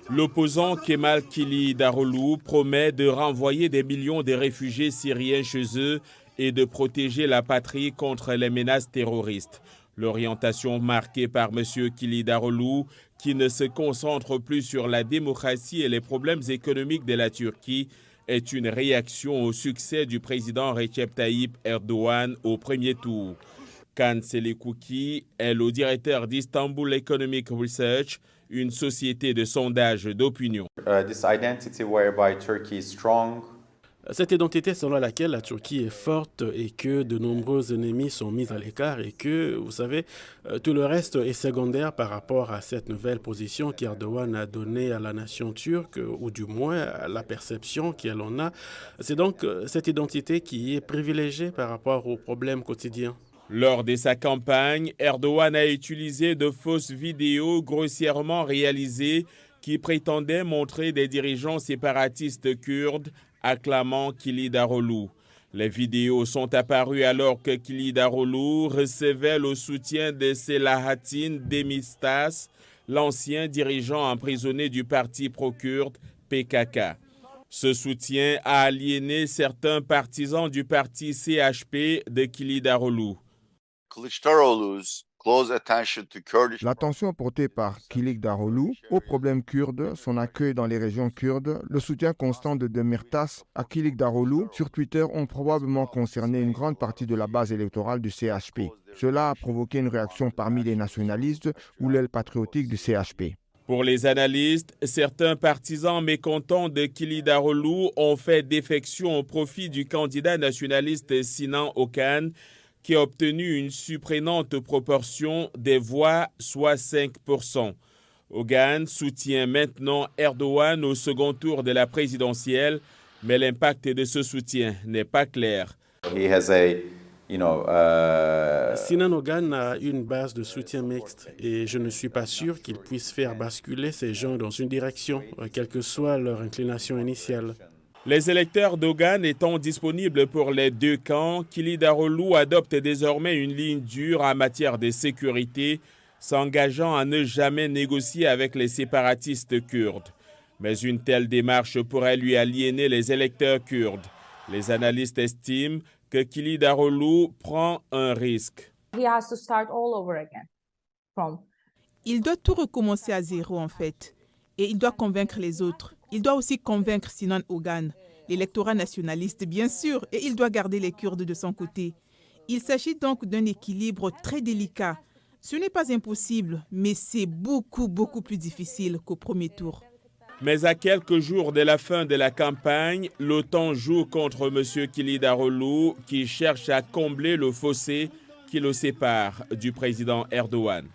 L'opposant Kemal Kılıçdaroğlu promet de renvoyer des millions de réfugiés syriens chez eux et de protéger la patrie contre les menaces terroristes. L'orientation marquée par M. Kılıçdaroğlu, qui ne se concentre plus sur la démocratie et les problèmes économiques de la Turquie, est une réaction au succès du président Recep Tayyip Erdogan au premier tour. Kan Selikuki est le directeur d'Istanbul Economic Research, une société de sondage d'opinion. Cette identité selon laquelle la Turquie est forte et que de nombreux ennemis sont mis à l'écart et que, vous savez, tout le reste est secondaire par rapport à cette nouvelle position qu'Erdogan a donnée à la nation turque, ou du moins à la perception qu'elle en a. C'est donc cette identité qui est privilégiée par rapport aux problèmes quotidiens. Lors de sa campagne, Erdogan a utilisé de fausses vidéos grossièrement réalisées qui prétendaient montrer des dirigeants séparatistes kurdes acclamant Kılıçdaroğlu. Les vidéos sont apparues alors que Kılıçdaroğlu recevait le soutien de Selahattin Demirtas, l'ancien dirigeant emprisonné du parti pro-kurde PKK. Ce soutien a aliéné certains partisans du parti CHP de Kılıçdaroğlu. L'attention portée par Kılıçdaroğlu aux problèmes kurdes, son accueil dans les régions kurdes, le soutien constant de Demirtas à Kılıçdaroğlu sur Twitter ont probablement concerné une grande partie de la base électorale du CHP. Cela a provoqué une réaction parmi les nationalistes ou l'aile patriotique du CHP. Pour les analystes, certains partisans mécontents de Kılıçdaroğlu ont fait défection au profit du candidat nationaliste Sinan Okan, qui a obtenu une surprenante proportion des voix, soit 5%. Okan soutient maintenant Erdogan au second tour de la présidentielle, mais l'impact de ce soutien n'est pas clair. Sinan Ogan a une base de soutien mixte et je ne suis pas sûr qu'il puisse faire basculer ces gens dans une direction, quelle que soit leur inclination initiale. Les électeurs d'Ogan étant disponibles pour les deux camps, Kılıçdaroğlu adopte désormais une ligne dure en matière de sécurité, s'engageant à ne jamais négocier avec les séparatistes kurdes. Mais une telle démarche pourrait lui aliéner les électeurs kurdes. Les analystes estiment que Kılıçdaroğlu prend un risque. Il doit tout recommencer à zéro en fait. Et il doit convaincre les autres. Il doit aussi convaincre Sinan Ogan, l'électorat nationaliste bien sûr, et il doit garder les Kurdes de son côté. Il s'agit donc d'un équilibre très délicat. Ce n'est pas impossible, mais c'est beaucoup plus difficile qu'au premier tour. Mais à quelques jours de la fin de la campagne, l'OTAN joue contre M. Kılıçdaroğlu qui cherche à combler le fossé qui le sépare du président Erdogan.